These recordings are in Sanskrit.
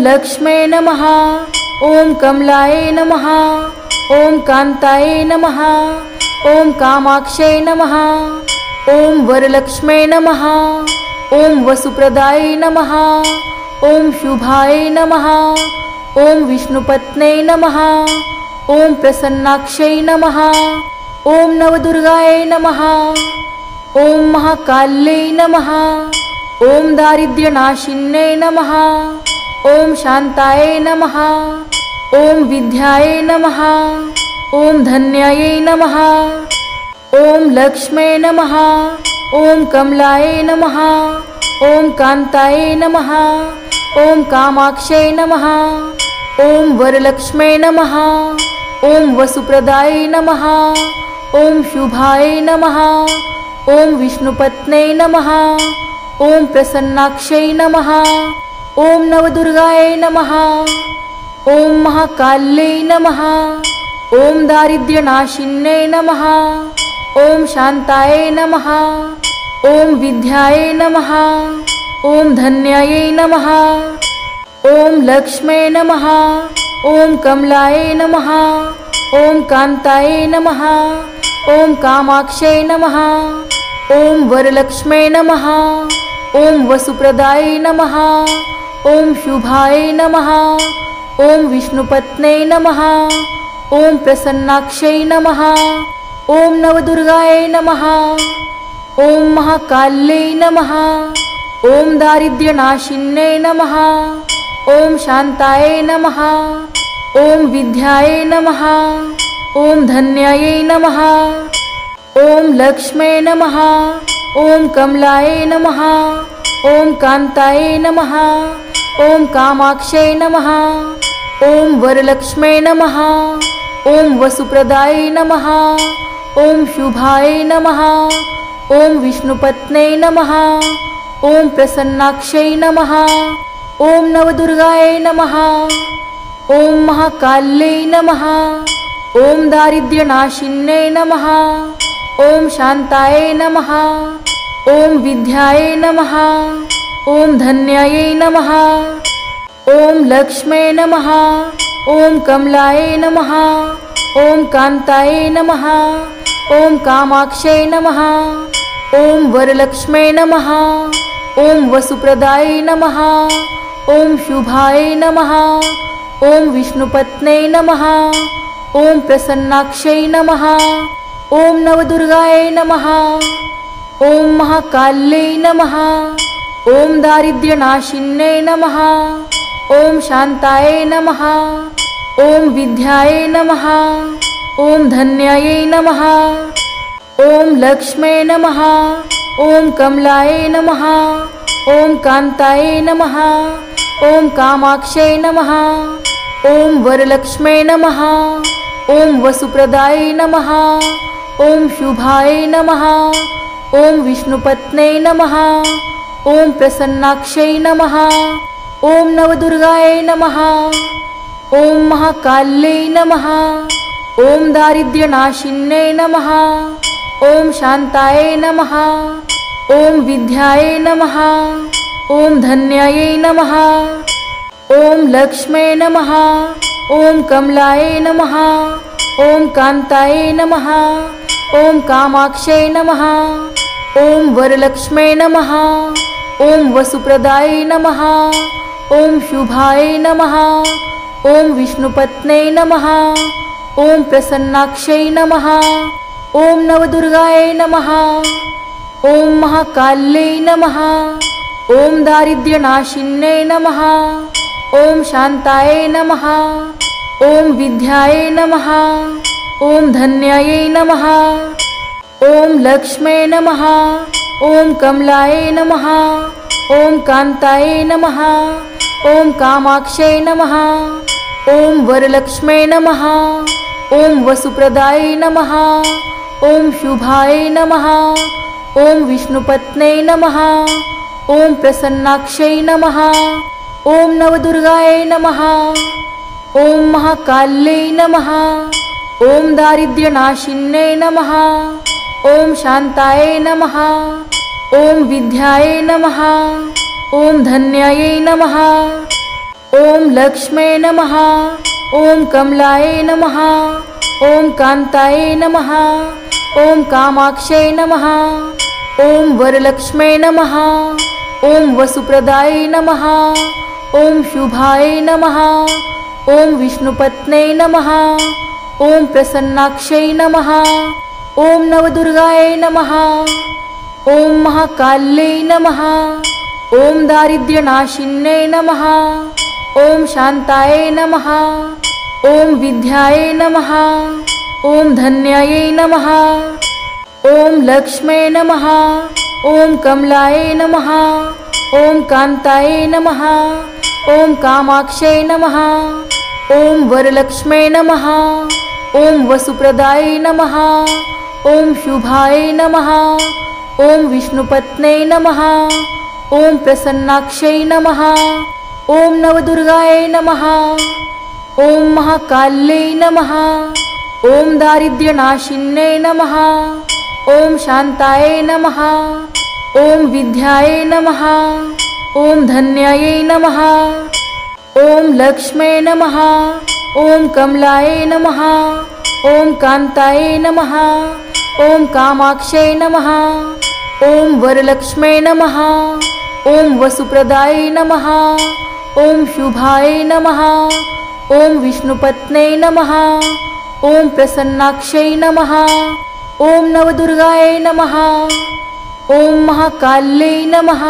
लक्ष्मे नमः। ॐ कमलाय नमः। ॐ कान्ताय नमः। ॐ कामाक्षै नमः। ॐ वरलक्ष्मे नमः। ॐ वसुप्रदाय नमः। ॐ शुभाय नमः। ॐ विष्णुपत्न्यै नमः। ॐ प्रसन्नाक्षै नमः। ॐ नवदुर्गायै नमः। ॐ महाकाल्यै नमः। ॐ दारिद्र्यनाशिन्यै नमः। ॐ शान्ताय नमः। ॐ विद्याय नमः। ॐ धन्यायै नमः। ॐ लक्ष्मे नमः। ॐ कमलाय नमः। ॐ कान्ताय नमः। ॐ कामाक्षै नमः। ॐ वरलक्ष्मे नमः। ॐ वसुप्रदाय नमः। ॐ शुभाय नमः। ॐ विष्णुपत्न्यै नमः। ॐ प्रसन्नाक्षै नमः। ॐ नवदुर्गायै नमः। ॐ महाकाल्यै नमः। ॐ दारिद्र्यनाशिन्यै नमः। ॐ शान्ताय नमः। ॐ विद्याय नमः। ॐ धन्यायै नमः। ॐ लक्ष्मे नमः। ॐ कमलाय नमः। ॐ कान्ताय नमः। ॐ कामाक्षै नमः। ॐ वरलक्ष्मे नमः। ॐ वसुप्रदाय नमः। ॐ शुभाय नमः। ॐ विष्णुपत्न्यै नमः। ॐ प्रसन्नाक्षै नमः। ॐ नवदुर्गायै नमः। ॐ महाकाल्यै नमः। ॐ दारिद्र्यनाशिन्यै नमः। ॐ शान्ताय नमः। ॐ विद्याय नमः। ॐ धन्यायै नमः। ॐ लक्ष्मे नमः। ॐ कमलाय नमः। ॐ कान्ताय नमः। ॐ कामाक्षै नमः। ॐ वरलक्ष्मे नमः। ॐ वसुप्रदाय नमः। ॐ शुभाय नमः। ॐ विष्णुपत्न्यै नमः। ॐ प्रसन्नाक्षै नमः। ॐ नवदुर्गायै नमः। ॐ महाकाल्यै नमः। ॐ दारिद्र्यनाशिन्यै नमः। ॐ शान्ताय नमः। ॐ विद्याय नमः। ॐ धन्यायै नमः। ॐ लक्ष्मे नमः। ॐ कमलाय नमः। ॐ कान्ताय नमः। ॐ कामाक्षै नमः। ॐ वरलक्ष्मे नमः। ॐ वसुप्रदाय नमः। ॐ शुभाय नमः। ॐ विष्णुपत्न्यै नमः। ॐ प्रसन्नाक्षै नमः। ॐ नवदुर्गायै नमः। ॐ महाकाल्यै नमः। ॐ दारिद्र्यनाशिन्यै नमः। ॐ शान्ताय नमः। ॐ विद्याय नमः। ॐ धन्यायै नमः। ॐ लक्ष्मे नमः। ॐ कमलाय नमः। ॐ कान्ताय नमः। ॐ कामाक्षै नमः। ॐ वरलक्ष्मे नमः। ॐ वसुप्रदाय नमः। ॐ शुभाय नमः। ॐ विष्णुपत्न्यै नमः। ॐ प्रसन्नाक्षै नमः। ॐ नवदुर्गायै नमः। ॐ महाकाल्यै नमः। ॐ दारिद्र्यनाशिन्यै नमः। ॐ शान्ताय नमः। ॐ विद्याय नमः। ॐ धन्यायै नमः। ॐ लक्ष्मे नमः। ॐ कमलाय नमः। ॐ कान्ताय नमः। ॐ कामाक्षै नमः। ॐ वरलक्ष्मे नमः। ॐ वसुप्रदाय नमः। ॐ शुभाय नमः। ॐ विष्णुपत्न्यै नमः। ॐ प्रसन्नाक्षै नमः। ॐ नवदुर्गायै नमः। ॐ महाकाल्यै नमः। ॐ दारिद्र्यनाशिन्यै नमः। ॐ शान्ताय नमः। ॐ विद्याय नमः। ॐ धन्यायै नमः। ॐ लक्ष्मे नमः। ॐ कमलाय नमः। ॐ कान्ताय नमः। ॐ कामाक्षै नमः। ॐ वरलक्ष्मे नमः। ॐ वसुप्रदाय नमः। ॐ शुभाय नमः। ॐ विष्णुपत्न्यै नमः। ॐ प्रसन्नाक्षै नमः। ॐ नवदुर्गायै नमः। ॐ महाकाल्यै नमः। ॐ दारिद्र्यनाशिन्यै नमः। ॐ शान्ताय नमः। ॐ विद्याय नमः। ॐ धन्यायै नमः। ॐ लक्ष्मे नमः। ॐ कमलाय नमः। ॐ कान्ताय नमः। ॐ कामाक्षै नमः। ॐ वरलक्ष्मे नमः। ॐ वसुप्रदाय नमः। ॐ शुभाय नमः। ॐ विष्णुपत्न्यै नमः। ॐ प्रसन्नाक्षै नमः। ॐ नवदुर्गायै नमः। ॐ महाकाल्यै नमः। ॐ दारिद्र्यनाशिन्यै नमः। ॐ शान्ताय नमः। ॐ विद्याय नमः। ॐ धन्यायै नमः। ॐ लक्ष्मे नमः। ॐ कमलाय नमः। ॐ कान्ताय नमः। ॐ कामाक्षै नमः। ॐ वरलक्ष्मे नमः। ॐ वसुप्रदाय नमः। ॐ शुभाय नमः। ॐ विष्णुपत्न्यै नमः। ॐ प्रसन्नाक्षै नमः। ॐ नवदुर्गायै नमः। ॐ महाकाल्यै नमः। ॐ दारिद्र्यनाशिन्यै नमः। ॐ शान्ताय नमः। ॐ विद्याय नमः। ॐ धन्यायै नमः। ॐ लक्ष्मे नमः। ॐ कमलाय नमः। ॐ कान्ताय नमः। ॐ कामाक्षै नमः। ॐ वरलक्ष्मे नमः। ॐ वसुप्रदाय नमः। ॐ शुभाय नमः। ॐ विष्णुपत्न्यै नमः। ॐ प्रसन्नाक्षै नमः। ॐ नवदुर्गायै नमः। ॐ महाकाल्यै नमः।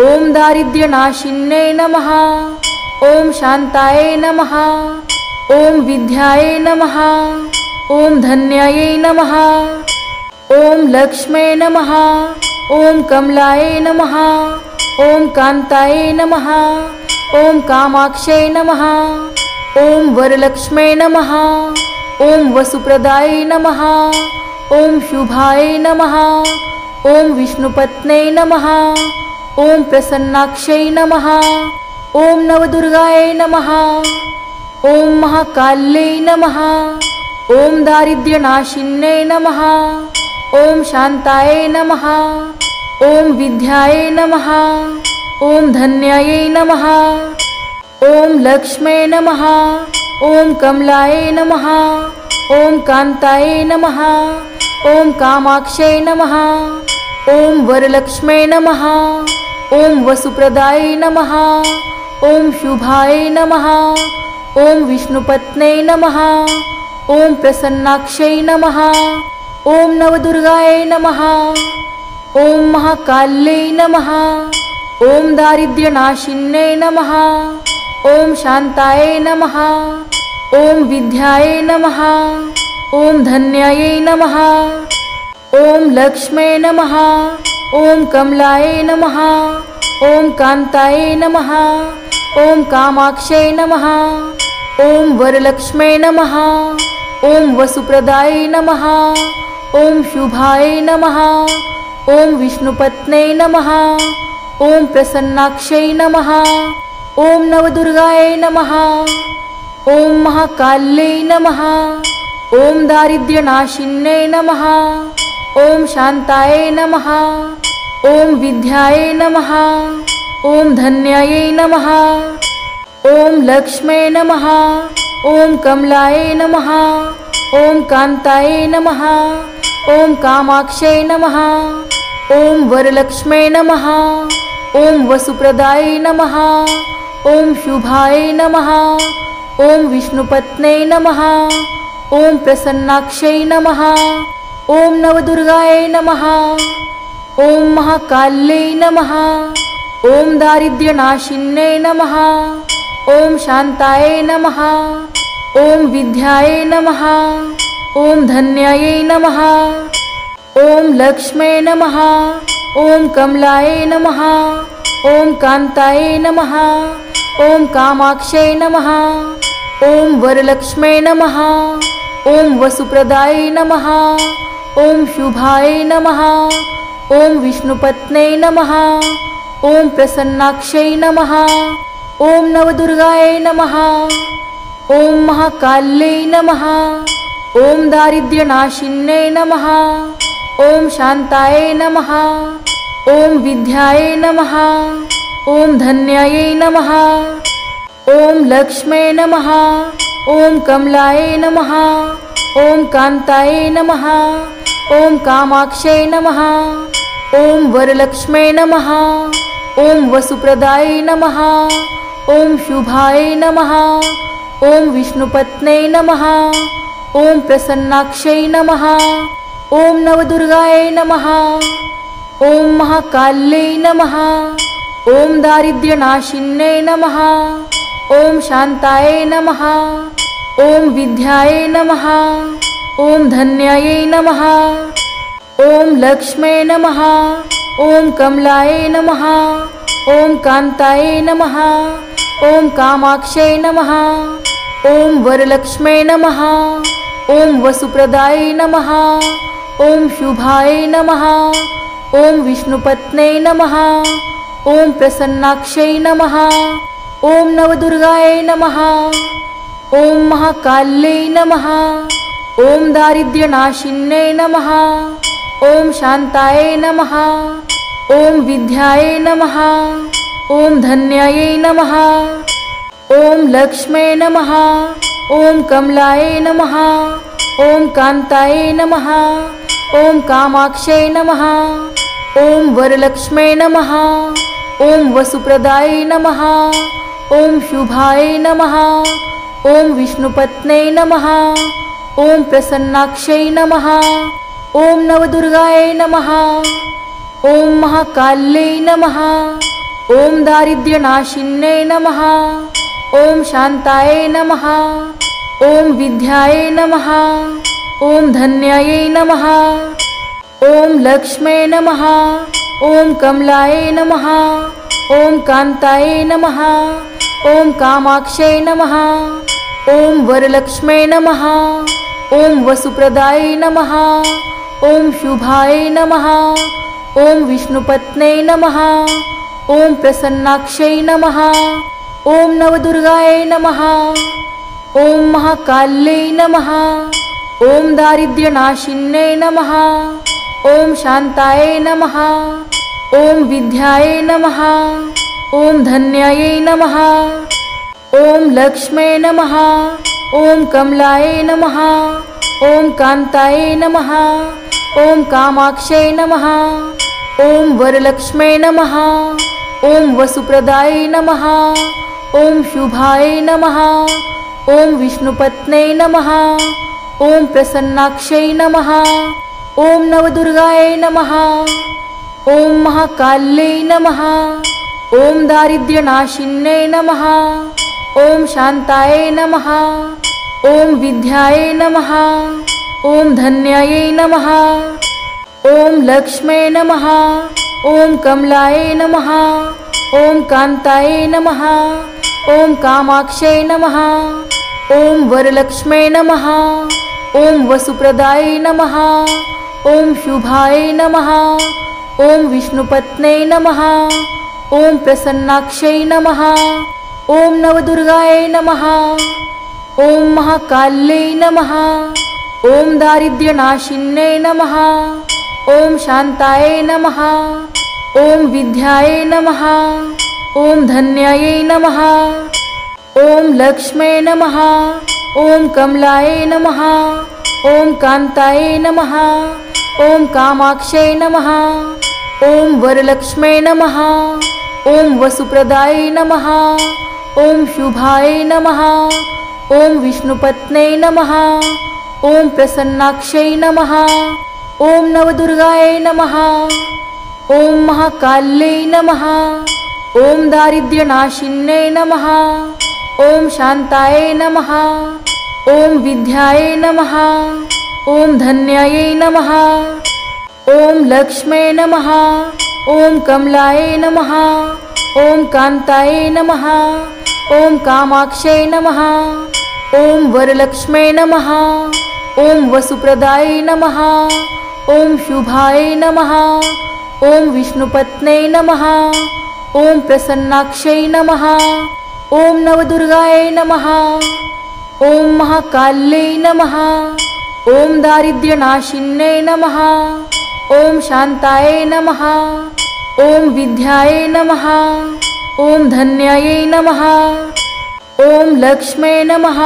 ॐ दारिद्र्यनाशिन्यै नमः। ॐ शान्ताय नमः। ॐ विद्याय नमः। ॐ धन्यायै नमः। ॐ लक्ष्मे नमः। ॐ कमलाय नमः। ॐ कान्ताय नमः। ॐ कामाक्षै नमः। ॐ वरलक्ष्मे नमः। ॐ वसुप्रदाय नमः। ॐ शुभाय नमः। ॐ विष्णुपत्न्यै नमः। ॐ प्रसन्नाक्षै नमः। ॐ नवदुर्गायै नमः। ॐ महाकाल्यै नमः। ॐ दारिद्र्यनाशिन्यै नमः। ॐ शान्ताय नमः। ॐ विद्याय नमः। ॐ धन्यायै नमः। ॐ लक्ष्मे नमः। ॐ कमलाय नमः। ॐ कान्ताय नमः। ॐ कामाक्षै नमः। ॐ वरलक्ष्मे नमः। ॐ वसुप्रदाय नमः। ॐ शुभाय नमः। ॐ विष्णुपत्न्यै नमः। ॐ प्रसन्नाक्षै नमः। ॐ नवदुर्गायै नमः। ॐ महाकाल्यै नमः। ॐ दारिद्र्यनाशिन्यै नमः। ॐ शान्ताय नमः। ॐ विद्याय नमः। ॐ धन्यायै नमः। ॐ लक्ष्मे नमः। ॐ कमलाय नमः। ॐ कान्ताय नमः। ॐ कामाक्षै नमः। ॐ वरलक्ष्मे नमः। ॐ वसुप्रदाय नमः। ॐ शुभाय नमः। ॐ विष्णुपत्न्यै नमः। ॐ प्रसन्नाक्षै नमः। ॐ नवदुर्गायै नमः। ॐ महाकाल्यै नमः। ॐ दारिद्र्यनाशिन्यै नमः। ॐ शान्ताय नमः। ॐ विद्याय नमः। ॐ धन्यायै नमः। ॐ लक्ष्मे नमः। ॐ कमलाय नमः। ॐ कान्ताय नमः। ॐ कामाक्षै नमः। ॐ वरलक्ष्मे नमः। ॐ वसुप्रदाय नमः। ॐ शुभाय नमः। ॐ विष्णुपत्न्यै नमः। ॐ प्रसन्नाक्षै नमः। ॐ नवदुर्गायै नमः। ॐ महाकाल्यै नमः। ॐ दारिद्र्यनाशिन्यै नमः। ॐ शान्ताय नमः। ॐ विद्याय नमः। ॐ धन्यायै नमः। ॐ लक्ष्मे नमः। ॐ कमलाय नमः। ॐ कान्ताय नमः। ॐ कामाक्षै नमः। ॐ वरलक्ष्मे नमः। ॐ वसुप्रदाय नमः। ॐ शुभाय नमः। ॐ विष्णुपत्न्यै नमः। ॐ प्रसन्नाक्षै नमः। ॐ नवदुर्गायै नमः। ॐ महाकाल्यै नमः। ॐ दारिद्र्यनाशिन्यै नमः। ॐ शान्ताय नमः। ॐ विद्याय नमः। ॐ धन्यायै नमः। ॐ लक्ष्मे नमः। ॐ कमलाय नमः। ॐ कान्ताय नमः। ॐ कामाक्षै नमः। ॐ वरलक्ष्मे नमः। ॐ वसुप्रदाय नमः। ॐ शुभाय नमः। ॐ विष्णुपत्न्यै नमः। ॐ प्रसन्नाक्षै नमः। ॐ नवदुर्गायै नमः। ॐ महाकाल्यै नमः। ॐ दारिद्र्यनाशिन्यै नमः। ॐ शान्ताय नमः। ॐ विद्याय नमः। ॐ धन्यायै नमः। ॐ लक्ष्मे नमः। ॐ कमलाय नमः। ॐ कान्ताय नमः। ॐ कामाक्षै नमः। ॐ वरलक्ष्मे नमः। ॐ वसुप्रदाय नमः। ॐ शुभाय नमः। ॐ विष्णुपत्न्यै नमः। ॐ प्रसन्नाक्षै नमः। ॐ नवदुर्गायै नमः। ॐ महाकाल्यै नमः। ॐ दारिद्र्यनाशिन्यै नमः। ॐ शान्ताय नमः। ॐ विद्याय नमः। ॐ धन्यायै नमः। ॐ लक्ष्मे नमः। ॐ कमलाय नमः। ॐ कान्ताय नमः। ॐ कामाक्षै नमः। ॐ वरलक्ष्मे नमः। ॐ वसुप्रदाय नमः। ॐ शुभाय नमः। ॐ विष्णुपत्न्यै नमः। ॐ प्रसन्नाक्षै नमः। ॐ नवदुर्गायै नमः। ॐ महाकाल्यै नमः। ॐ दारिद्र्यनाशिन्यै नमः। ॐ शान्ताय नमः। ॐ विद्याय नमः। ॐ धन्यायै नमः। ॐ लक्ष्मे नमः। ॐ कमलाय नमः। ॐ कान्ताय नमः। ॐ कामाक्षै नमः। ॐ वरलक्ष्मे नमः। ॐ वसुप्रदाय नमः। ॐ शुभाय नमः। ॐ विष्णुपत्न्यै नमः। ॐ प्रसन्नाक्षै नमः। ॐ नवदुर्गायै नमः। ॐ महाकाल्यै नमः। ॐ दारिद्र्यनाशिन्यै नमः। ॐ शान्ताय नमः। ॐ विद्याय नमः। ॐ धन्यायै नमः। ॐ लक्ष्मे नमः। ॐ कमलाय नमः। ॐ कान्ताय नमः। ॐ कामाक्षै नमः। ॐ वरलक्ष्मे नमः। ॐ वसुप्रदाय नमः। ॐ शुभाय नमः। ॐ विष्णुपत्न्यै नमः। ॐ प्रसन्नाक्षै नमः। ॐ नवदुर्गायै नमः। ॐ महाकाल्यै नमः। ॐ दारिद्र्यनाशिन्यै नमः। ॐ शान्ताय नमः। ॐ विद्याय नमः। ॐ धन्यायै नमः। ॐ लक्ष्मे नमः। ॐ कमलाय नमः। ॐ कान्ताय नमः। ॐ कामाक्षै नमः। ॐ वरलक्ष्मे नमः। ॐ वसुप्रदाय नमः। ॐ शुभाय नमः। ॐ विष्णुपत्न्यै नमः। ॐ प्रसन्नाक्षै नमः। ॐ नवदुर्गायै नमः। ॐ महाकाल्यै नमः। ॐ दारिद्र्यनाशिन्यै नमः। ॐ शान्ताय नमः। ॐ विद्याय नमः। ॐ धन्यायै नमः। ॐ लक्ष्मे नमः। ॐ कमलाय नमः। ॐ कान्ताय नमः। ॐ कामाक्षै नमः। ॐ वरलक्ष्मे नमः। ॐ वसुप्रदाय नमः। ॐ शुभाय नमः। ॐ विष्णुपत्न्यै नमः। ॐ प्रसन्नाक्षै नमः। ॐ नवदुर्गायै नमः। ॐ महाकाल्यै नमः। ॐ दारिद्र्यनाशिन्यै नमः। ॐ शान्ताय नमः। ॐ विद्याय नमः। ॐ धन्यायै नमः। ॐ लक्ष्मे नमः। ॐ कमलाय नमः। ॐ कान्ताय नमः। ॐ कामाक्षै नमः। ॐ वरलक्ष्मे नमः। ॐ वसुप्रदाय नमः। ॐ शुभाय नमः। ॐ विष्णुपत्न्यै नमः। ॐ प्रसन्नाक्षै नमः। ॐ नवदुर्गायै नमः। ॐ महाकाल्यै नमः। ॐ दारिद्र्यनाशिन्यै नमः। ॐ शान्ताय नमः। ॐ विद्याय नमः। ॐ धन्यायै नमः। ॐ लक्ष्म्यै नमः।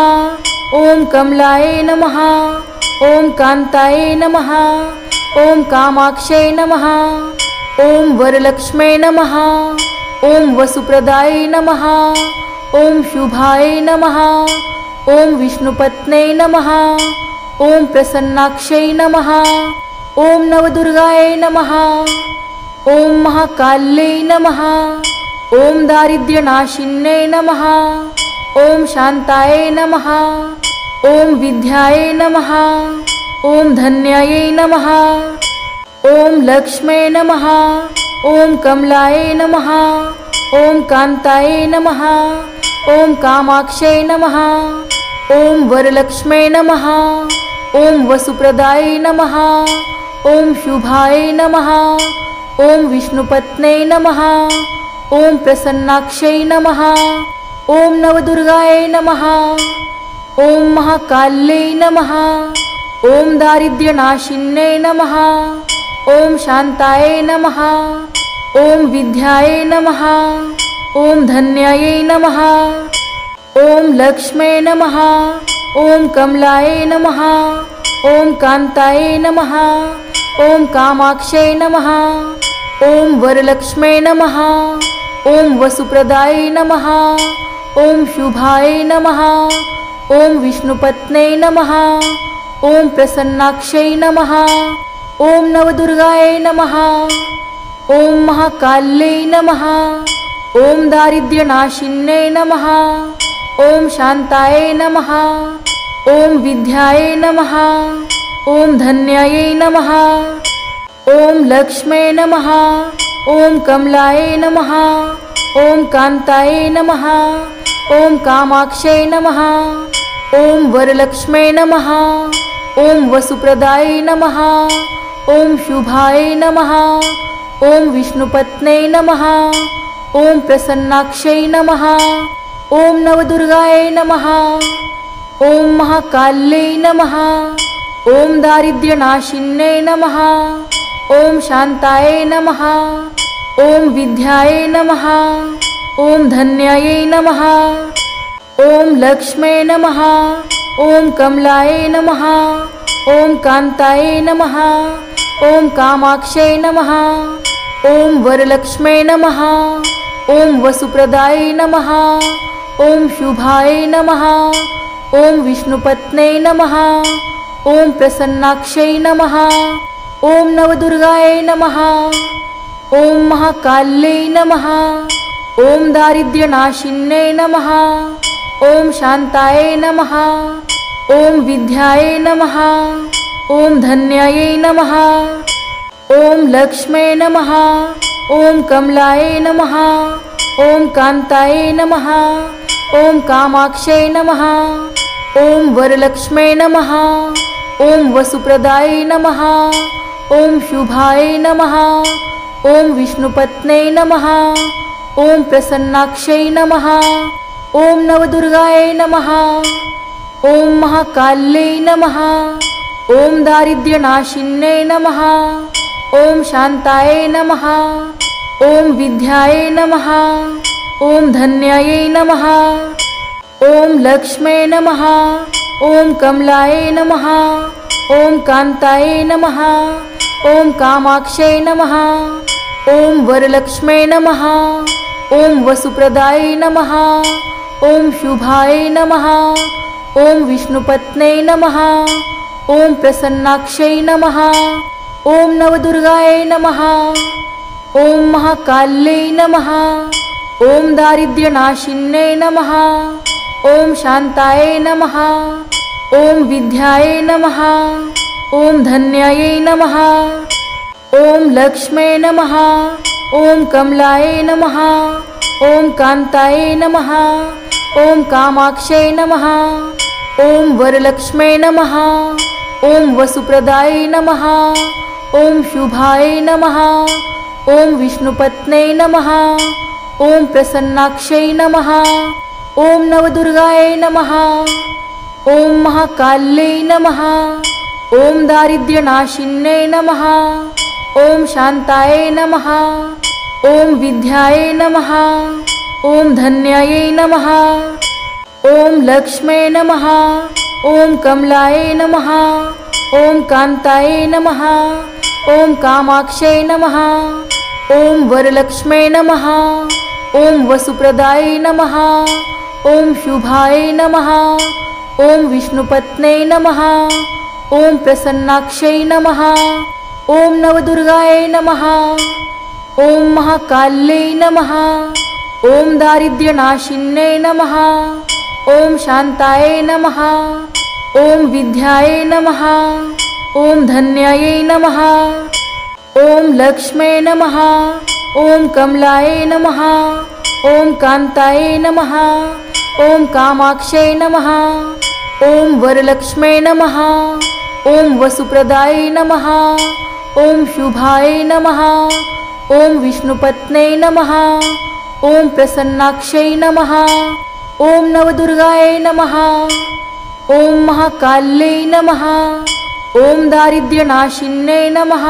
ॐ कमलायै नमः। ॐ कान्तायै नमः। ॐ कामाक्ष्यै नमः। ॐ वरलक्ष्म्यै नमः। ॐ वसुप्रदायै नमः। ॐ शुभायै नमः। ॐ विष्णुपत्न्यै नमः। ॐ प्रसन्नाक्ष्यै नमः। ॐ नवदुर्गायै नमः। ॐ महाकाल्यै नमः। ॐ दारिद्र्यनाशिन्यै नमः। ॐ शान्तायै नमः। ॐ विद्यायै नमः। ॐ धन्यायै नमः। ॐ लक्ष्म्यै नमः। ॐ कमलायै नमः। ॐ कान्तायै नमः। ॐ कामाक्ष्यै नमः। ॐ वरलक्ष्म्यै नमः। ॐ वसुप्रदायै नमः। ॐ शुभायै नमः। ॐ विष्णुपत्न्यै नमः। ॐ प्रसन्नाक्ष्यै नमः। ॐ नवदुर्गायै नमः। ॐ महाकाल्यै नमः। ॐ दारिद्र्यनाशिन्यै नमः। ॐ शान्तायै नमः। ॐ विद्यायै नमः। ॐ धन्यायै नमः। ॐ लक्ष्म्यै नमः। ॐ कमलायै नमः। ॐ कान्तायै नमः। ॐ कामाक्ष्यै नमः। ॐ वरलक्ष्म्यै नमः। ॐ वसुप्रदायै नमः। ॐ शुभायै नमः। ॐ विष्णुपत्न्यै नमः। ॐ प्रसन्नाक्ष्यै नमः। ॐ नवदुर्गायै नमः। ॐ महाकाल्यै नमः। ॐ दारिद्र्यनाशिन्यै नमः। ॐ शान्तायै नमः। ॐ विद्यायै नमः। ॐ धन्यायै नमः। ॐ लक्ष्म्यै नमः। ॐ कमलायै नमः। ॐ कान्तायै नमः। ॐ कामाक्ष्यै नमः। ॐ वरलक्ष्म्यै नमः। ॐ वसुप्रदायै नमः। ॐ शुभायै नमः। ॐ विष्णुपत्न्यै नमः। ॐ प्रसन्नाक्ष्यै नमः। ॐ नवदुर्गायै नमः। ॐ महाकाल्यै नमः। ॐ दारिद्र्यनाशिन्यै नमः। ॐ शान्तायै नमः। ॐ विद्यायै नमः। ॐ धन्यायै नमः। ॐ लक्ष्म्यै नमः। ॐ कमलायै नमः। ॐ कान्तायै नमः। ॐ कामाक्ष्यै नमः। ॐ वरलक्ष्म्यै नमः। ॐ वसुप्रदायै नमः। ॐ शुभायै नमः। ॐ विष्णुपत्न्यै नमः। ॐ प्रसन्नाक्ष्यै नमः। ॐ नवदुर्गायै नमः। ॐ महाकाल्यै नमः। ॐ दारिद्र्यनाशिन्यै नमः। ॐ शान्तायै नमः। ॐ विद्यायै नमः। ॐ धन्यायै नमः। ॐ लक्ष्म्यै नमः। ॐ कमलायै नमः। ॐ कान्तायै नमः। ॐ कामाक्ष्यै नमः। ॐ वरलक्ष्म्यै नमः। ॐ वसुप्रदायै नमः। ॐ शुभायै नमः। ॐ विष्णुपत्न्यै नमः। ॐ प्रसन्नाक्ष्यै नमः। ॐ नवदुर्गायै नमः। ॐ महाकाल्यै नमः। ॐ दारिद्र्यनाशिन्यै नमः। ॐ शान्तायै नमः। ॐ विद्यायै नमः। ॐ धन्यायै नमः। ॐ लक्ष्म्यै नमः। ॐ कमलायै नमः। ॐ कान्तायै नमः। ॐ कामाक्ष्यै नमः। ॐ वरलक्ष्म्यै नमः। ॐ वसुप्रदायै नमः। ॐ शुभायै नमः। ॐ विष्णुपत्न्यै नमः। ॐ प्रसन्नाक्ष्यै नमः। ॐ नवदुर्गायै नमः। ॐ महाकाल्यै नमः। ॐ दारिद्र्यनाशिन्यै नमः। ॐ शान्तायै नमः। ॐ विद्यायै नमः। ॐ धन्यायै नमः। ॐ लक्ष्म्यै नमः। ॐ कमलायै नमः। ॐ कान्तायै नमः। ॐ कामाक्ष्यै नमः। ॐ वरलक्ष्म्यै नमः। ॐ वसुप्रदायै नमः। ॐ शुभायै नमः। ॐ विष्णुपत्न्यै नमः। ॐ प्रसन्नाक्ष्यै नमः। ॐ नवदुर्गायै नमः। ॐ महाकाल्यै नमः। ॐ दारिद्र्यनाशिन्यै नमः। ॐ शान्तायै नमः। ॐ विद्यायै नमः। ॐ धन्यायै नमः। ॐ लक्ष्म्यै नमः। ॐ कमलायै नमः। ॐ कान्तायै नमः। ॐ कामाक्ष्यै नमः। ॐ वरलक्ष्म्यै नमः। ॐ वसुप्रदायै नमः। ॐ शुभायै नमः। ॐ विष्णुपत्न्यै नमः। ॐ प्रसन्नाक्ष्यै नमः। ॐ नवदुर्गायै नमः। ॐ महाकाल्यै नमः। ॐ दारिद्र्यनाशिन्यै नमः। ॐ शान्तायै नमः। ॐ विद्यायै नमः। ॐ धन्यायै नमः। ॐ लक्ष्म्यै नमः। ॐ कमलायै नमः। ॐ कान्तायै नमः। ॐ कामाक्ष्यै नमः। ॐ वरलक्ष्म्यै नमः। ॐ वसुप्रदायै नमः। ॐ शुभायै नमः। ॐ विष्णुपत्न्यै नमः। ॐ प्रसन्नाक्ष्यै नमः। ॐ नवदुर्गायै नमः। ॐ महाकाल्यै नमः। ॐ दारिद्र्यनाशिन्यै नमः।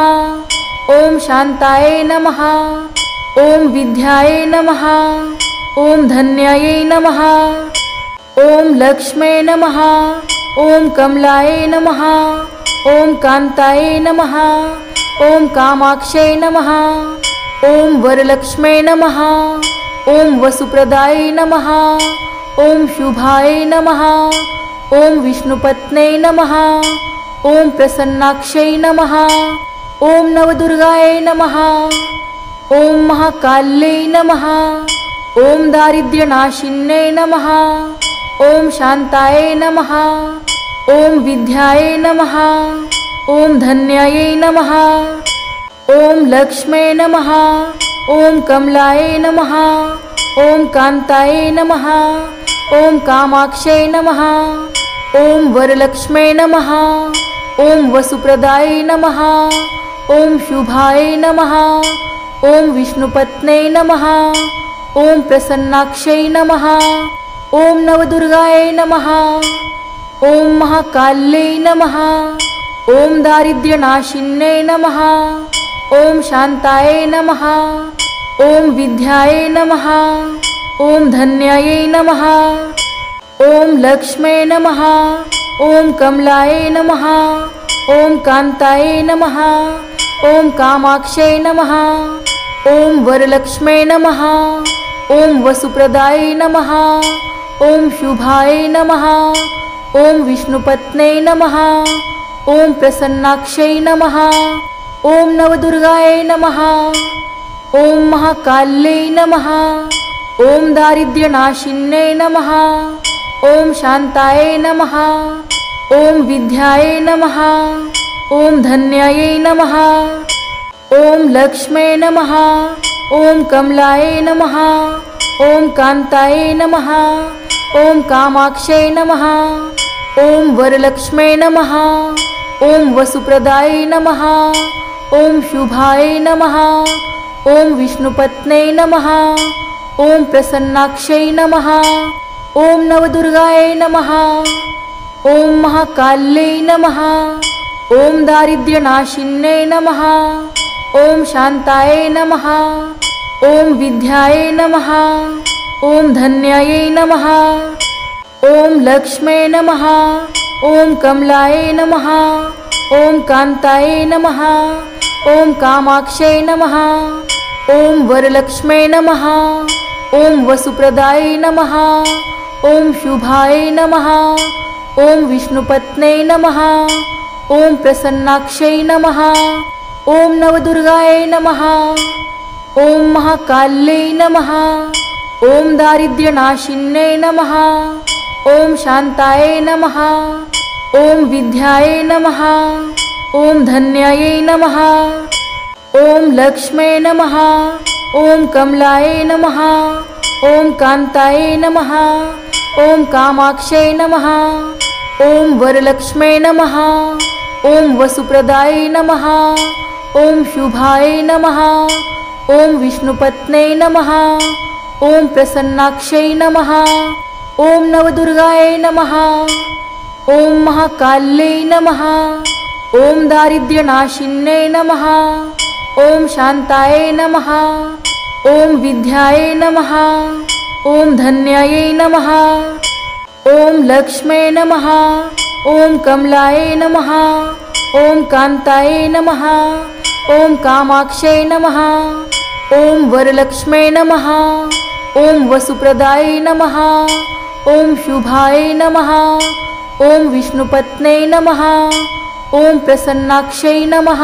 ॐ शान्तायै नमः। ॐ विद्यायै नमः। ॐ धन्यायै नमः। ॐ लक्ष्म्यै नमः। ॐ कमलायै नमः। ॐ कान्तायै नमः। ॐ कामाक्ष्यै नमः। ॐ वरलक्ष्म्यै नमः। ॐ वसुप्रदायै नमः। ॐ शुभायै नमः। ॐ विष्णुपत्न्यै नमः। ॐ प्रसन्नाक्ष्यै नमः। ॐ नवदुर्गायै नमः। ॐ महाकाल्यै नमः। ॐ दारिद्र्यनाशिन्यै नमः। ॐ शान्तायै नमः। ॐ विद्यायै नमः। ॐ धन्यायै नमः। ॐ लक्ष्म्यै नमः। ॐ कमलायै नमः। ॐ कान्तायै नमः। ॐ कामाक्ष्यै नमः। ॐ वरलक्ष्म्यै नमः। ॐ वसुप्रदायै नमः। ॐ शुभायै नमः। ॐ विष्णुपत्न्यै नमः। ॐ प्रसन्नाक्ष्यै नमः। ॐ नवदुर्गायै नमः। ॐ महाकाल्यै नमः। ॐ दारिद्र्यनाशिन्यै नमः। ॐ शान्तायै नमः। ॐ विद्यायै नमः। ॐ धन्यायै नमः। ॐ लक्ष्म्यै नमः। ॐ कमलायै नमः। ॐ कान्तायै नमः। ॐ कामाक्ष्यै नमः। ॐ वरलक्ष्म्यै नमः। ॐ वसुप्रदायै नमः। ॐ शुभायै नमः। ॐ विष्णुपत्न्यै नमः। ॐ प्रसन्नाक्ष्यै नमः। ॐ नवदुर्गायै नमः। ॐ महाकाल्यै नमः। ॐ दारिद्र्यनाशिन्यै नमः। ॐ शान्तायै नमः। ॐ विद्यायै नमः। ॐ धन्यायै नमः। ॐ लक्ष्म्यै नमः। ॐ कमलायै नमः। ॐ कान्तायै नमः। ॐ कामाक्ष्यै नमः। ॐ वरलक्ष्म्यै नमः। ॐ वसुप्रदायै नमः। ॐ शुभायै नमः। ॐ विष्णुपत्न्यै नमः। ॐ प्रसन्नाक्ष्यै नमः। ॐ नवदुर्गायै नमः। ॐ महाकाल्यै नमः। ॐ दारिद्र्यनाशिन्यै नमः। ॐ शान्तायै नमः। ॐ विद्यायै नमः। ॐ धन्यायै नमः। ॐ लक्ष्म्यै नमः। ॐ कमलायै नमः। ॐ कान्तायै नमः। ॐ कामाक्ष्यै नमः। ॐ वरलक्ष्म्यै नमः। ॐ वसुप्रदायै नमः। ॐ शुभायै नमः। ॐ विष्णुपत्न्यै नमः। ॐ प्रसन्नाक्ष्यै नमः। ॐ नवदुर्गायै नमः। ॐ महाकाल्यै नमः। ॐ दारिद्र्यनाशिन्यै नमः। ॐ शान्तायै नमः। ॐ विद्यायै नमः। ॐ धन्यायै नमः। ॐ लक्ष्म्यै नमः। ॐ कमलायै नमः। ॐ कान्तायै नमः। ॐ कामाक्ष्यै नमः। ॐ वरलक्ष्म्यै नमः। ॐ वसुप्रदायै नमः। ॐ शुभायै नमः। ॐ विष्णुपत्न्यै नमः। ॐ प्रसन्नाक्ष्यै नमः। ॐ नवदुर्गायै नमः। ॐ महाकाल्यै नमः। ॐ दारिद्र्यनाशिन्यै नमः। ॐ शान्तायै नमः। ॐ विद्यायै नमः। ॐ धन्यायै नमः। ॐ लक्ष्मे नमः। ॐ कमलाय नमः। ॐ कान्ताय नमः। ॐ कामाक्षै नमः। ॐ वरलक्ष्मे नमः। ॐ वसुप्रदाय नमः। ॐ शुभाय नमः। ॐ विष्णुपत्ने नमः। ॐ प्रसन्नाक्षै नमः।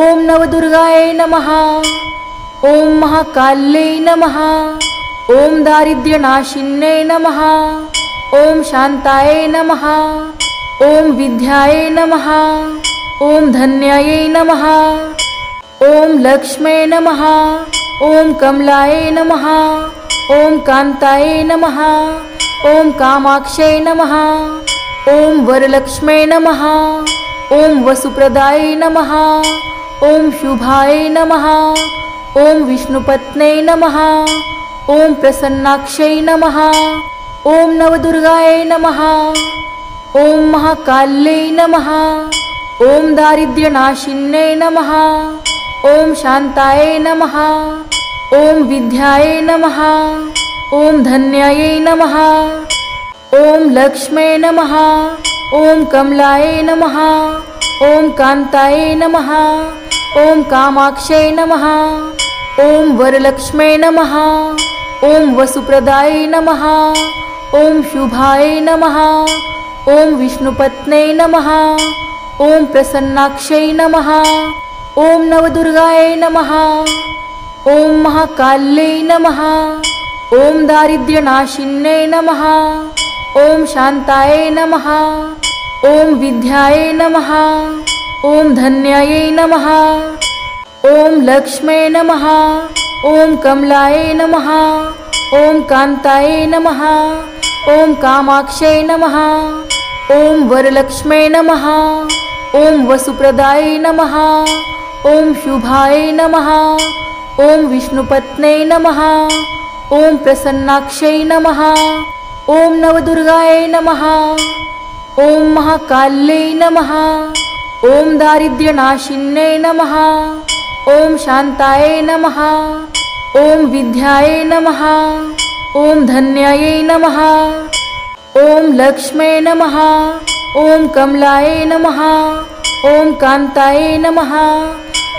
ॐ नवदुर्गाय नमः। ॐ महाकाल्यै नमः। ॐ दारिद्र्यनाशिन्यै नमः। ॐ शान्ताय नमः। ॐ विद्याय नमः। ॐ धन्यायै नमः। ॐ लक्ष्मे नमः। ॐ कमलाय नमः। ॐ कान्ताय नमः। ॐ कामाक्षै नमः। ॐ वरलक्ष्मे नमः। ॐ वसुप्रदाय नमः। ॐ शुभाय नमः। ॐ विष्णुपत्ने नमः। ॐ प्रसन्नाक्षै नमः। ॐ नवदुर्गाय नमः। ॐ महाकाल्यै नमः। ॐ दारिद्र्यनाशिन्यै नमः। ॐ शान्ताय नमः। ॐ विद्याय नमः। ॐ धन्यायै नमः। ॐ लक्ष्मे नमः। ॐ कमलाय नमः। ॐ कान्ताय नमः। ॐ कामाक्षै नमः। ॐ वरलक्ष्मे नमः। ॐ वसुप्रदाय नमः। ॐ शुभाय नमः। ॐ विष्णुपत्ने नमः। ॐ प्रसन्नाक्षै नमः। ॐ नवदुर्गाय नमः। ॐ महाकाल्यै नमः। ॐ दारिद्र्यनाशिन्यै नमः। ॐ शान्ताय नमः। ॐ विद्याय नमः। ॐ धन्यायै नमः। ॐ लक्ष्मे नमः। ॐ कमलाय नमः। ॐ कान्ताय नमः। ॐ कामाक्षै नमः। ॐ वरलक्ष्मे नमः। ॐ वसुप्रदाय नमः। ॐ शुभाय नमः। ॐ विष्णुपत्ने नमः। ॐ प्रसन्नाक्षै नमः। ॐ नवदुर्गाय नमः। ॐ महाकाल्यै नमः। ॐ दारिद्र्यनाशिन्यै नमः। ॐ शान्ताय नमः। ॐ विद्याय नमः। ॐ धन्यायै नमः। ॐ लक्ष्मे नमः। ॐ कमलाय नमः। ॐ कान्ताय नमः।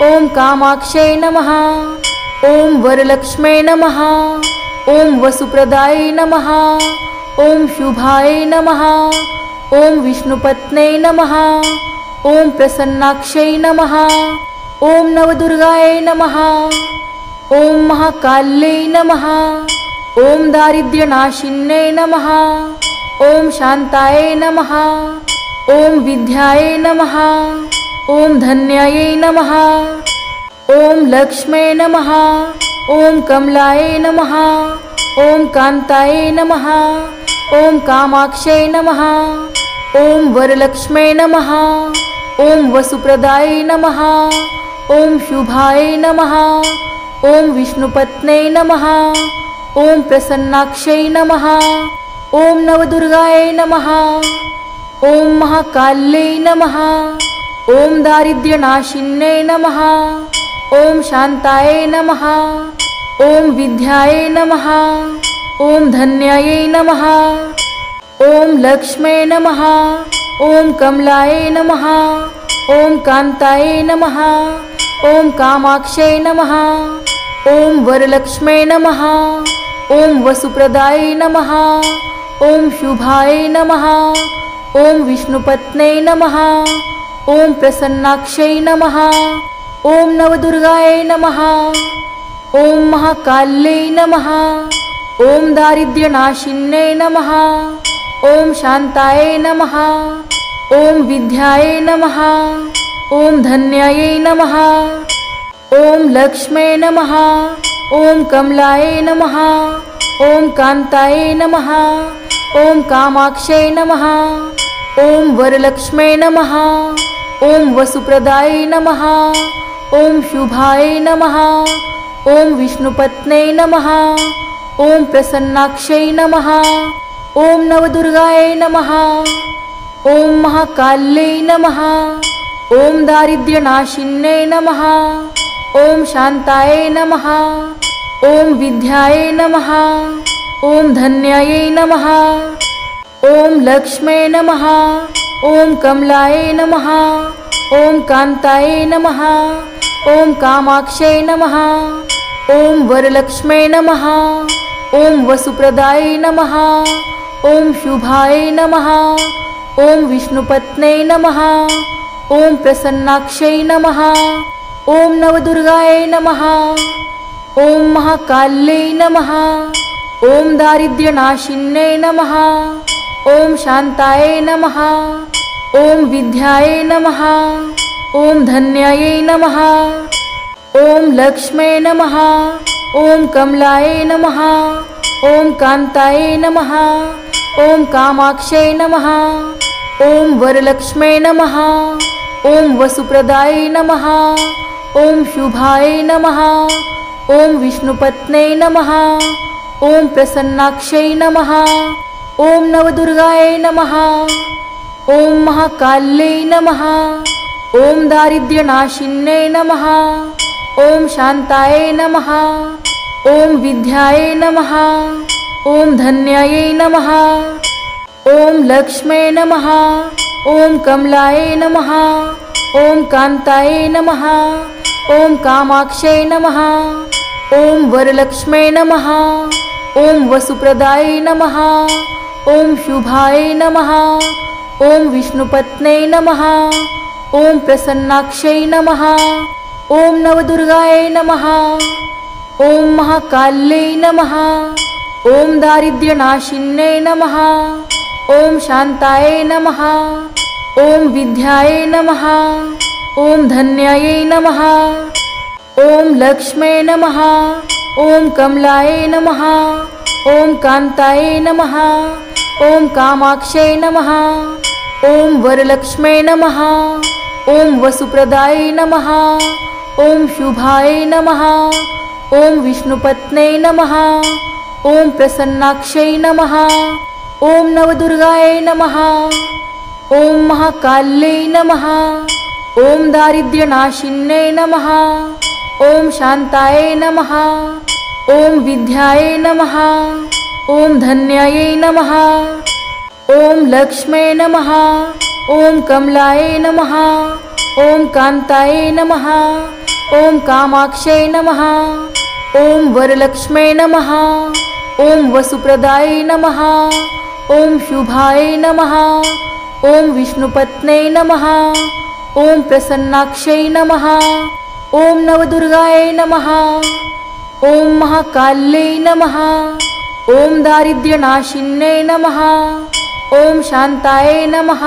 ॐ कामाक्षै नमः। ॐ वरलक्ष्मे नमः। ॐ वसुप्रदाय नमः। ॐ शुभाय नमः। ॐ विष्णुपत्ने नमः। ॐ प्रसन्नाक्षै नमः। ॐ नवदुर्गाय नमः। ॐ महाकाल्यै नमः। ॐ दारिद्र्यनाशिन्यै नमः। ॐ शान्ताय नमः। ॐ विद्याय नमः। ॐ धन्यायै नमः। ॐ लक्ष्मे नमः। ॐ कमलाय नमः। ॐ कान्ताय नमः। ॐ कामाक्षै नमः। ॐ वरलक्ष्मे नमः। ॐ वसुप्रदाय नमः। ॐ शुभाय नमः। ॐ विष्णुपत्ने नमः। ॐ प्रसन्नाक्षै नमः। ॐ नवदुर्गाय नमः। ॐ महाकाल्यै नमः। ॐ दारिद्र्यनाशिन्यै नमः। ॐ शान्ताय नमः। ॐ विद्याय नमः। ॐ धन्यायै नमः। ॐ लक्ष्मे नमः। ॐ कमलाय नमः। ॐ कान्ताय नमः। ॐ कामाक्षै नमः। ॐ वरलक्ष्मे नमः। ॐ वसुप्रदाय नमः। ॐ शुभाय नमः। ॐ विष्णुपत्ने नमः। ॐ प्रसन्नाक्षै नमः। ॐ नवदुर्गाय नमः। ॐ महाकाल्यै नमः। ॐ दारिद्र्यनाशिन्यै नमः। ॐ शान्ताय नमः। ॐ विद्याय नमः। ॐ धन्यायै नमः। ॐ लक्ष्मे नमः। ॐ कमलाय नमः। ॐ कान्ताय नमः। ॐ कामाक्षै नमः। ॐ वरलक्ष्मे नमः। ॐ वसुप्रदाय नमः। ॐ शुभाय नमः। ॐ विष्णुपत्ने नमः। ॐ प्रसन्नाक्षै नमः। ॐ नवदुर्गाय नमः। ॐ महाकाल्यै नमः। ॐ दारिद्र्यनाशिन्यै नमः। ॐ शान्ताय नमः। ॐ विद्याय नमः। ॐ धन्यायै नमः। ॐ लक्ष्मे नमः। ॐ कमलाय नमः। ॐ कान्ताय नमः। ॐ कामाक्षै नमः। ॐ वरलक्ष्मे नमः। ॐ वसुप्रदाय नमः। ॐ शुभाय नमः। ॐ विष्णुपत्न्यै नमः। ॐ प्रसन्नाक्षै नमः। ॐ नवदुर्गायै नमः। ॐ महाकाल्यै नमः। ॐ दारिद्र्यनाशिन्यै नमः। ॐ शान्ताय नमः। ॐ विद्याय नमः। ॐ धन्यायै नमः। ॐ लक्ष्मे नमः। ॐ कमलाय नमः। ॐ कान्ताय नमः। ॐ कामाक्षै नमः। ॐ वरलक्ष्मे नमः। ॐ वसुप्रदाय नमः। ॐ शुभाय नमः। ॐ विष्णुपत्न्यै नमः। ॐ प्रसन्नाक्षै नमः। ॐ नवदुर्गायै नमः। ॐ महाकाल्यै नमः। ॐ दारिद्र्यनाशिन्यै नमः। ॐ शान्ताय नमः। ॐ विद्याय नमः। ॐ धन्यायै नमः। ॐ लक्ष्मे नमः। ॐ कमलाय नमः। ॐ कान्ताय नमः। ॐ कामाक्षै नमः। ॐ वरलक्ष्मे नमः। ॐ वसुप्रदाय नमः। ॐ शुभाय नमः। ॐ विष्णुपत्न्यै नमः। ॐ प्रसन्नाक्षै नमः। ॐ नवदुर्गायै नमः। ॐ महाकाल्यै नमः। ॐ दारिद्र्यनाशिन्यै नमः। ॐ शान्ताय नमः। ॐ विद्याय नमः। ॐ धन्यायै नमः। ॐ लक्ष्मे नमः। ॐ कमलाय नमः। ॐ कान्ताय नमः। ॐ कामाक्षै नमः। ॐ वरलक्ष्मे नमः। ॐ वसुप्रदाय नमः। ॐ शुभाय नमः। ॐ विष्णुपत्न्यै नमः। ॐ प्रसन्नाक्षै नमः। ॐ नवदुर्गायै नमः। ॐ महाकाल्यै नमः। ॐ दारिद्र्यनाशिन्यै नमः। ॐ शान्ताय नमः। ॐ विद्याय नमः। ॐ धन्यायै नमः। ॐ लक्ष्मे नमः। ॐ कमलाय नमः। ॐ कान्ताय नमः। ॐ कामाक्षै नमः। ॐ वरलक्ष्मे नमः। ॐ वसुप्रदाय नमः। ॐ शुभाय नमः। ॐ विष्णुपत्न्यै नमः। ॐ प्रसन्नाक्षै नमः। ॐ नवदुर्गायै नमः। ॐ महाकाल्यै नमः। ॐ दारिद्र्यनाशिन्यै नमः। ॐ शान्ताय नमः।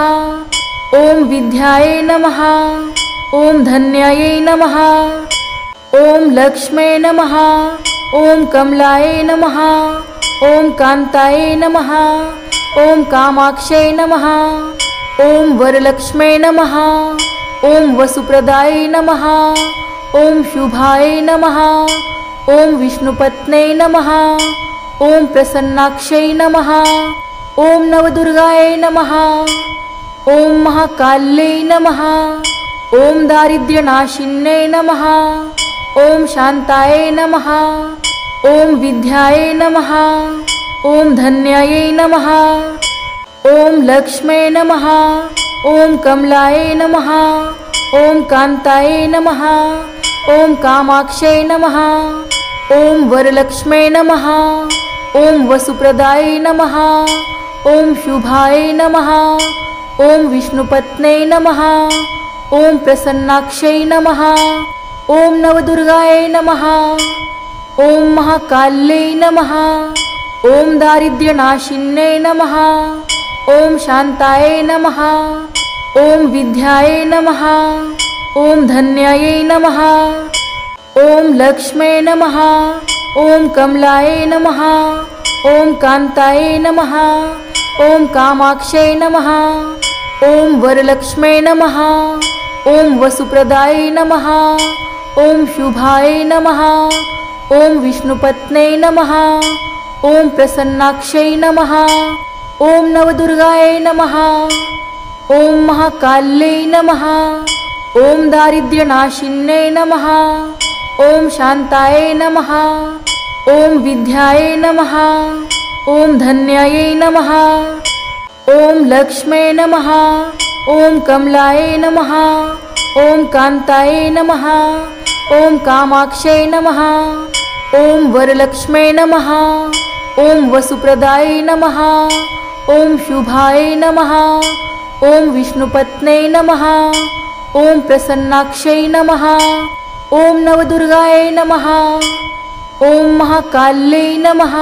ॐ विद्याय नमः। ॐ धन्यायै नमः। ॐ लक्ष्मे नमः। ॐ कमलाय नमः। ॐ कान्ताय नमः। ॐ कामाक्षै नमः। ॐ वरलक्ष्मे नमः। ॐ वसुप्रदाय नमः। ॐ शुभाय नमः। ॐ विष्णुपत्न्यै नमः। ॐ प्रसन्नाक्षै नमः। ॐ नवदुर्गायै नमः। ॐ महाकाल्यै नमः। ॐ दारिद्र्यनाशिन्यै नमः। ॐ शान्ताय नमः। ॐ विद्याय नमः। ॐ धन्यायै नमः। ॐ लक्ष्मे नमः। ॐ कमलाय नमः। ॐ कान्ताय नमः। ॐ कामाक्षै नमः। ॐ वरलक्ष्मे नमः। ॐ वसुप्रदाय नमः। ॐ शुभाय नमः। ॐ विष्णुपत्न्यै नमः। ॐ प्रसन्नाक्षै नमः। ॐ नवदुर्गायै नमः। ॐ महाकाल्यै नमः। ॐ दारिद्र्यनाशिन्यै नमः। ॐ शान्ताय नमः। ॐ विद्याय नमः। ॐ धन्यायै नमः। ॐ लक्ष्मे नमः। ॐ कमलाय नमः। ॐ कान्ताय नमः। ॐ कामाक्षै नमः। ॐ वरलक्ष्मे नमः। ॐ वसुप्रदाय नमः। ॐ शुभाय नमः। ॐ विष्णुपत्न्यै नमः। ॐ प्रसन्नाक्षै नमः। ॐ नवदुर्गायै नमः। ॐ महाकाल्यै नमः। ॐ दारिद्र्यनाशिन्यै नमः। ॐ शान्ताय नमः। ॐ विद्याय नमः। ॐ धन्यायै नमः। ॐ लक्ष्मे नमः। ॐ कमलाय नमः। ॐ कान्ताय नमः। ॐ कामाक्षै नमः। ॐ वरलक्ष्मे नमः। ॐ वसुप्रदाय नमः। ॐ शुभाय नमः। ॐ विष्णुपत्न्यै नमः। ॐ प्रसन्नाक्षै नमः। ॐ नवदुर्गायै नमः। ॐ महाकाल्यै नमः।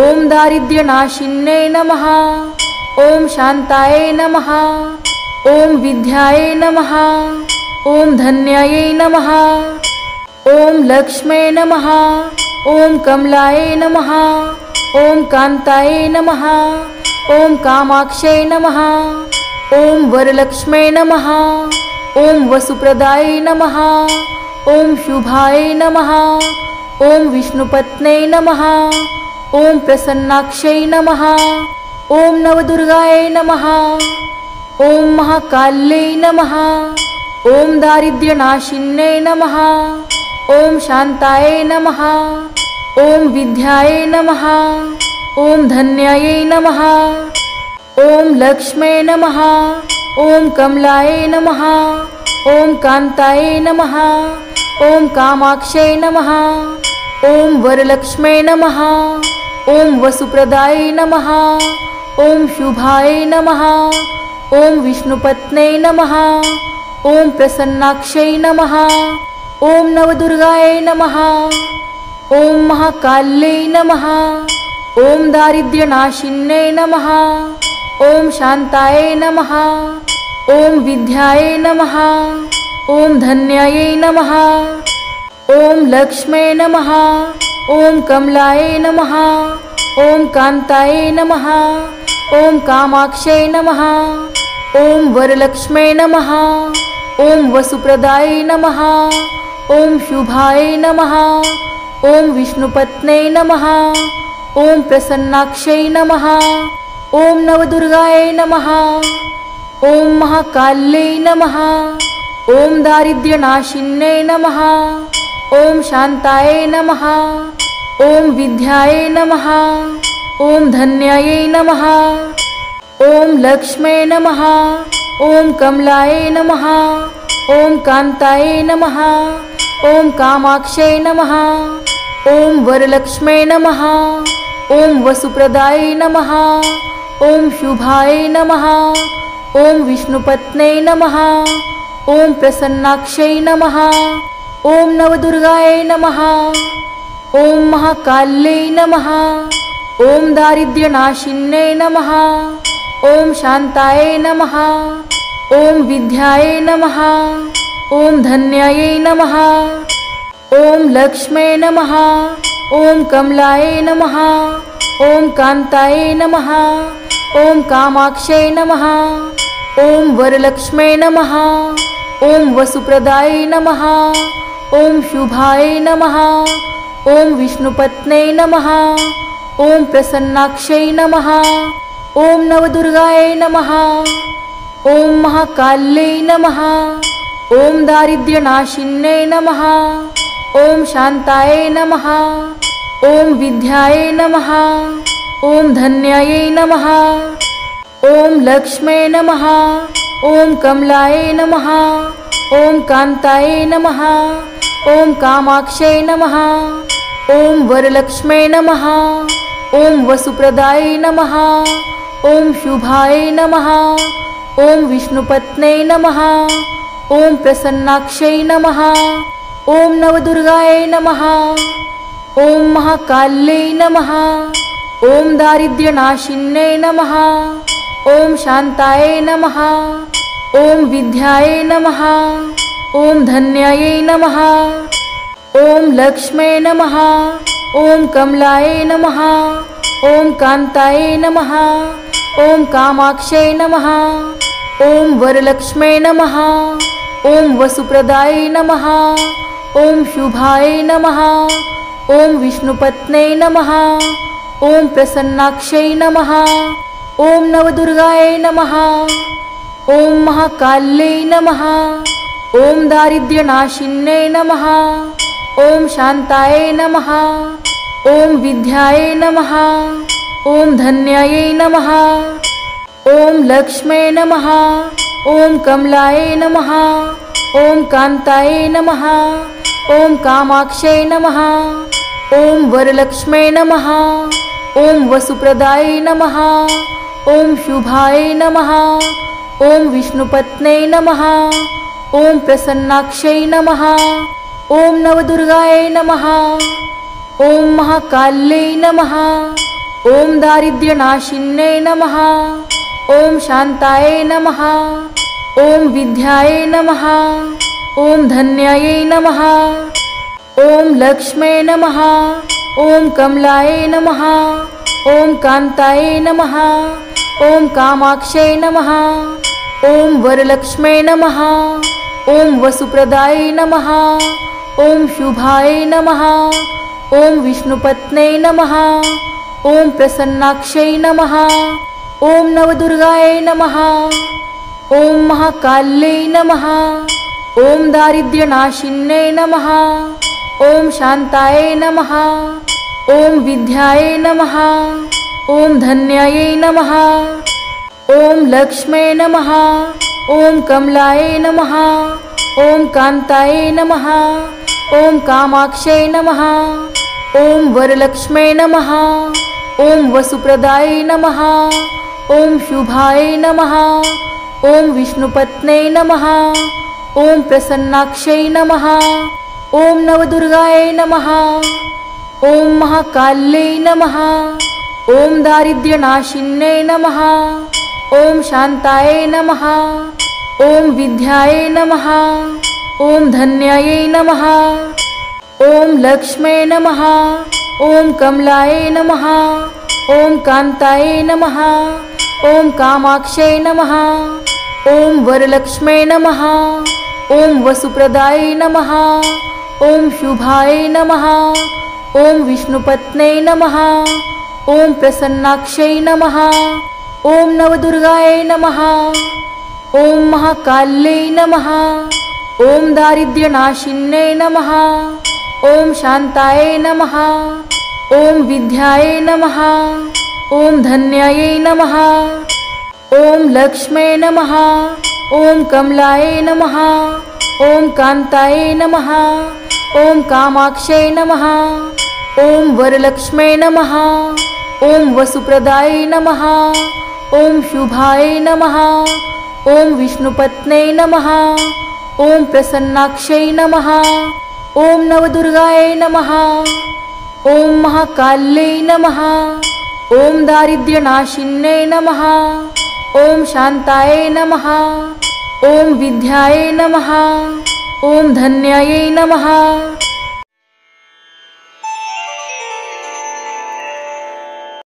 ॐ दारिद्र्यनाशिन्यै नमः। ॐ शान्तायै नमः। ॐ विद्यायै नमः। ॐ धन्यायै नमः। ॐ लक्ष्मे नमः। ॐ कमलाय नमः। ॐ कान्ताय नमः। ॐ कामाक्षै नमः। ॐ वरलक्ष्मे नमः। ॐ वसुप्रदाय नमः। ॐ शुभाय नमः। ॐ विष्णुपत्न्यै नमः। ॐ प्रसन्नाक्षै नमः। ॐ नवदुर्गायै नमः। ॐ महाकाल्यै नमः। ॐ दारिद्र्यनाशिन्यै नमः। ॐ शान्ताय नमः। ॐ विद्यायै नमः। ॐ धन्यायै नमः। ॐ लक्ष्मे नमः। ॐ कमलाय नमः। ॐ कान्ताय नमः। ॐ कामाक्षै नमः। ॐ वरलक्ष्मे नमः। ॐ वसुप्रदाय नमः। ॐ शुभाय नमः। ॐ विष्णुपत्न्यै नमः। ॐ प्रसन्नाक्षै नमः। ॐ नवदुर्गायै नमः। ॐ महाकाल्यै नमः। ॐ दारिद्र्यनाशिन्यै नमः। ॐ शान्ताय नमः। ॐ विद्यायै नमः। ॐ धन्यायै नमः। ॐ लक्ष्मे नमः। ॐ कमलाय नमः। ॐ कान्ताय नमः। ॐ कामाक्षै नमः। ॐ वरलक्ष्मे नमः। ॐ वसुप्रदाय नमः। ॐ शुभाय नमः। ॐ विष्णुपत्न्यै नमः। ॐ प्रसन्नाक्षै नमः। ॐ नवदुर्गायै नमः। ॐ महाकाल्यै नमः। ॐ दारिद्र्यनाशिन्यै नमः। ॐ शान्ताय नमः। ॐ विद्यायै नमः। ॐ धन्यायै नमः। ॐ लक्ष्मे नमः। ॐ कमलाय नमः। ॐ कान्ताय नमः। ॐ कामाक्षै नमः। ॐ वरलक्ष्मे नमः। ॐ वसुप्रदाय नमः। ॐ शुभाय नमः। ॐ विष्णुपत्न्यै नमः। ॐ प्रसन्नाक्षै नमः। ॐ नवदुर्गायै नमः। ॐ महाकाल्यै नमः। ॐ दारिद्र्यनाशिन्यै नमः। ॐ शान्ताय नमः। ॐ विद्यायै नमः। ॐ धन्यायै नमः। ॐ लक्ष्मे नमः। ॐ कमलाय नमः। ॐ कान्ताय नमः। ॐ कामाक्षै नमः। ॐ वरलक्ष्मे नमः। ॐ वसुप्रदाय नमः। ॐ शुभाय नमः। ॐ विष्णुपत्न्यै नमः। ॐ प्रसन्नाक्षै नमः। ॐ नवदुर्गायै नमः। ॐ महाकाल्यै नमः। ॐ दारिद्र्यनाशिन्यै नमः। ॐ शान्ताय नमः। ॐ विद्यायै नमः। ॐ धन्यायै नमः। ॐ लक्ष्मे नमः। ॐ कमलाय नमः। ॐ कान्ताय नमः। ॐ कामाक्षै नमः। ॐ वरलक्ष्मे नमः। ॐ वसुप्रदाय नमः। ॐ शुभाय नमः। ॐ विष्णुपत्न्यै नमः। ॐ प्रसन्नाक्षै नमः। ॐ नवदुर्गायै नमः। ॐ महाकाल्यै नमः। ॐ दारिद्र्यनाशिन्यै नमः। ॐ शान्ताय नमः। ॐ विद्यायै नमः। ॐ धन्यायै नमः। ॐ लक्ष्मे नमः। ॐ कमलाय नमः। ॐ कान्ताय नमः। ॐ कामाक्षै नमः। ॐ वरलक्ष्मे नमः। ॐ वसुप्रदाय नमः। ॐ शुभाय नमः। ॐ विष्णुपत्न्यै नमः। ॐ प्रसन्नाक्षै नमः। ॐ नवदुर्गायै नमः। ॐ महाकाल्यै नमः। ॐ दारिद्र्यनाशिन्यै नमः। ॐ शान्ताय नमः। ॐ विद्यायै नमः। ॐ धन्यायै नमः। ॐ लक्ष्मे नमः। ॐ कमलाय नमः। ॐ कान्ताय नमः। ॐ कामाक्षै नमः। ॐ वरलक्ष्मे नमः। ॐ वसुप्रदाय नमः। ॐ शुभाय नमः। ॐ विष्णुपत्न्यै नमः। ॐ प्रसन्नाक्षै नमः। ॐ नवदुर्गायै नमः। ॐ महाकाल्यै नमः। ॐ दारिद्र्यनाशिन्यै नमः। ॐ शान्ताय नमः। ॐ विद्याय नमः। ॐ धन्यायै नमः। ॐ लक्ष्मे नमः। ॐ कमलाय नमः। ॐ कान्ताय नमः। ॐ कामाक्षै नमः। ॐ वरलक्ष्मे नमः। ॐ वसुप्रदाय नमः। ॐ शुभाय नमः। ॐ विष्णुपत्न्यै नमः। ॐ प्रसन्नाक्षै नमः। ॐ नवदुर्गायै नमः। ॐ महाकाल्यै नमः। ॐ दारिद्र्यनाशिन्यै नमः। ॐ शान्ताय नमः। ॐ विद्याय नमः। ॐ धन्यायै नमः। ॐ लक्ष्मे नमः। ॐ कमलाय नमः। ॐ कान्ताय नमः। ॐ कामाक्षै नमः। ॐ वरलक्ष्मे नमः। ॐ वसुप्रदाय नमः। ॐ शुभाय नमः। ॐ विष्णुपत्न्यै नमः। ॐ प्रसन्नाक्षै नमः। ॐ नवदुर्गायै नमः। ॐ महाकाल्यै नमः। ॐ दारिद्र्यनाशिन्यै नमः। ॐ शान्ताय नमः। ॐ विद्याय नमः। ॐ धन्यायै नमः। ॐ लक्ष्मे नमः। ॐ कमलाय नमः। ॐ कान्ताय नमः। ॐ कामाक्षै नमः। ॐ वरलक्ष्मे नमः। ॐ वसुप्रदाय नमः। ॐ शुभाय नमः। ॐ विष्णुपत्न्यै नमः। ॐ प्रसन्नाक्षै नमः। ॐ नवदुर्गायै नमः। ॐ महाकाल्यै नमः। ॐ दारिद्र्यनाशिन्यै नमः। ॐ शान्ताय नमः। ॐ विद्याय नमः। ॐ धन्यायै नमः। ॐ लक्ष्मे नमः। ॐ कमलाय नमः। ॐ कान्ताय नमः। ॐ कामाक्षै नमः। ॐ वरलक्ष्मे नमः। ॐ वसुप्रदाय नमः। ॐ शुभाय नमः। ॐ विष्णुपत्न्यै नमः। ॐ प्रसन्नाक्षै नमः। ॐ नवदुर्गायै नमः। ॐ महाकाल्यै नमः। ॐ दारिद्र्यनाशिन्यै नमः। ॐ शान्ताय नमः। ॐ विद्याय नमः। ॐ धन्यायै नमः।